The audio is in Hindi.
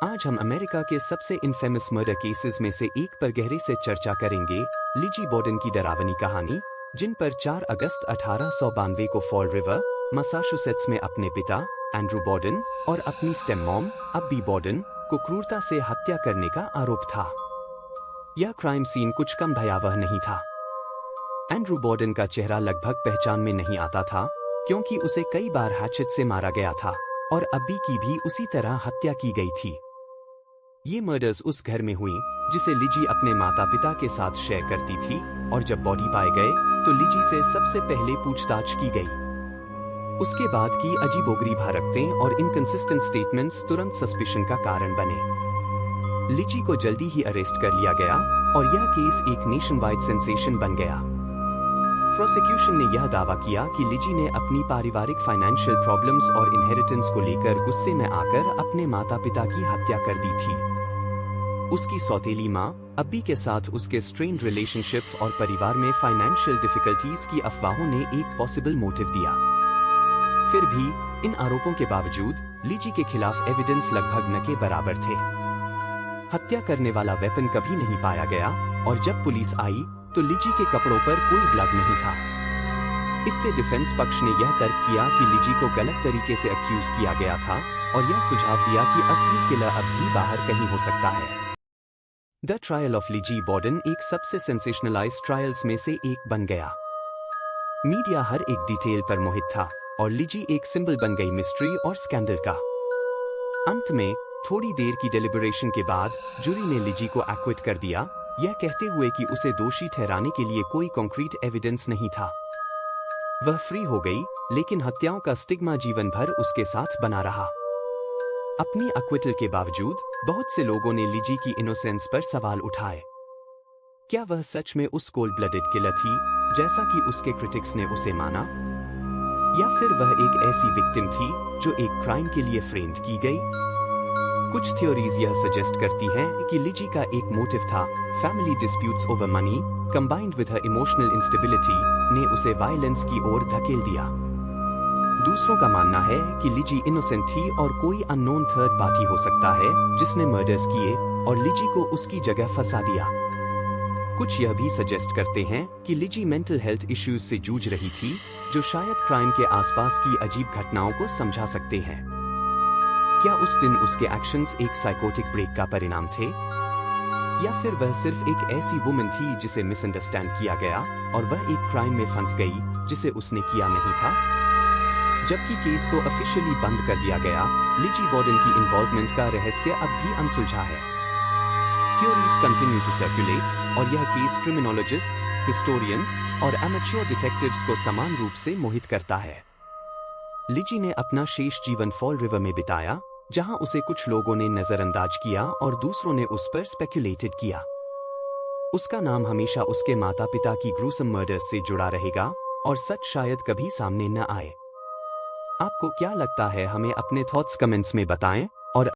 आज हम अमेरिका के सबसे इनफेमस मर्डर केसेस में से एक पर गहरे से चर्चा करेंगे, लिजी बॉर्डन की डरावनी कहानी, जिन पर 4 अगस्त 1892 को फॉल रिवर, मैसाचुसेट्स में अपने पिता, एंड्रू बॉर्डन, और अपनी स्टेम मॉम, अब्बी बॉर्डन, को क्रूरता से हत्या करने का आरोप था। यह क्राइम सीन कुछ कम भयावह नहीं था। एंड्रू बॉर्डन का चेहरा लगभग पहचान में नहीं आता था, क्योंकि उसे कई बार हैचेट से मारा गया था, और अब्बी की भी उसी तरह हत्या की गई थी। ये मर्डर्स उस घर में हुई जिसे लिजी अपने माता पिता के साथ शेयर करती थी, और जब बॉडी पाए गए तो लिजी से सबसे पहले पूछताछ की गई। उसके बाद की अजीबोगरीब हरकतें और इनकंसिस्टेंट स्टेटमेंट्स तुरंत सस्पिशन का कारण बने। लिजी को जल्दी ही अरेस्ट कर लिया गया और यह केस एक नेशन वाइड सेंसेशन बन गया। प्रोसिक्यूशन ने यह दावा किया कि लिजी ने अपनी पारिवारिक फाइनेंशियल प्रॉब्लम्स और इनहेरिटेंस को लेकर गुस्से में आकर अपने माता पिता की हत्या कर दी थी। उसकी सौतेली माँ, अब्बी के साथ उसके स्ट्रेन्ड रिलेशनशिप और परिवार में फाइनेंशियल डिफिकल्टीज की अफवाहों ने एक पॉसिबल मोटिव दिया। फिर भी इन आरोपों के बावजूद लिजी के खिलाफ एविडेंस लगभग न के बराबर थे। हत्या करने वाला वेपन कभी नहीं पाया गया, और जब पुलिस आई तो लिजी के कपड़ों पर कोई ब्लड नहीं था। इससे डिफेंस पक्ष ने यह तर्क किया कि लिजी को गलत तरीके से अक्यूज किया गया था, और यह सुझाव दिया कि असली किलर अब भी बाहर कहीं हो सकता है। द ट्रायल ऑफ लिजी बॉर्डन एक सबसे सेंसेशनलाइज्ड ट्रायल्स में से एक बन गया। मीडिया हर एक डिटेल पर मोहित था, और लिजी एक सिंबल बन गई मिस्ट्री और स्कैंडल का। अंत में थोड़ी देर की डेलिबरेशन के बाद जूरी ने लिजी को एक्विट कर दिया, यह कहते हुए कि उसे दोषी ठहराने के लिए कोई कॉन्क्रीट एविडेंस नहीं था। वह फ्री हो गई, लेकिन हत्याओं का स्टिग्मा जीवन भर उसके साथ बना रहा। अपनी एक्विटल के बावजूद बहुत से लोगों ने लिजी की इनोसेंस पर सवाल उठाए। क्या वह सच में उस कोल्ड ब्लडेड किलर थी, जैसा कि उसके क्रिटिक्स ने उसे माना, या फिर वह एक ऐसी विक्टिम थी जो एक क्राइम के लिए फ्रेम्ड की गई? कुछ थ्योरीज यह सजेस्ट करती हैं कि लिजी का एक मोटिव था, family disputes over money combined with her emotional instability ने उसे वायलेंस की ओर धकेल दिया। दूसरों का मानना है कि लिजी इनोसेंट थी और कोई अननोन थर्ड पार्टी हो सकता है जिसने मर्डर्स किए और लिजी को उसकी जगह फंसा दिया। कुछ यह भी सजेस्ट करते हैं कि लिजी मेंटल हेल्थ इश्यूज से जूझ रही थी, जो शायद क्राइम के आसपास की अजीब घटनाओं को समझा सकते हैं। क्या उस दिन उसके एक्शंस एक साइकोटिक ब्रेक का परिणाम थे, या फिर वह सिर्फ एक ऐसी वुमन थी जिसे मिसअंडरस्टैंड किया गया और वह एक क्राइम में फंस गई जिसे उसने किया नहीं था? जबकि केस को ऑफिशियली बंद कर दिया गया, लिजी बॉर्डन की इन्वॉल्वमेंट का रहस्य अब भी अनसुलझा है। थ्योरीज कंटिन्यू टू सर्कुलेट, और यह केस क्रिमिनोलॉजिस्ट्स, हिस्टोरियंस और एमेच्योर डिटेक्टिव्स को समान रूप से मोहित करता है। लिजी ने अपना शेष जीवन फॉल रिवर में बिताया, जहां उसे कुछ लोगों ने नजरअंदाज किया और दूसरों ने उस पर स्पेक्युलेटेड किया। उसका नाम हमेशा उसके माता पिता की ग्रूसम मर्डर्स से जुड़ा रहेगा, और सच शायद कभी सामने न आए। आपको क्या लगता है? हमें अपने थॉट्स कमेंट्स में बताएं।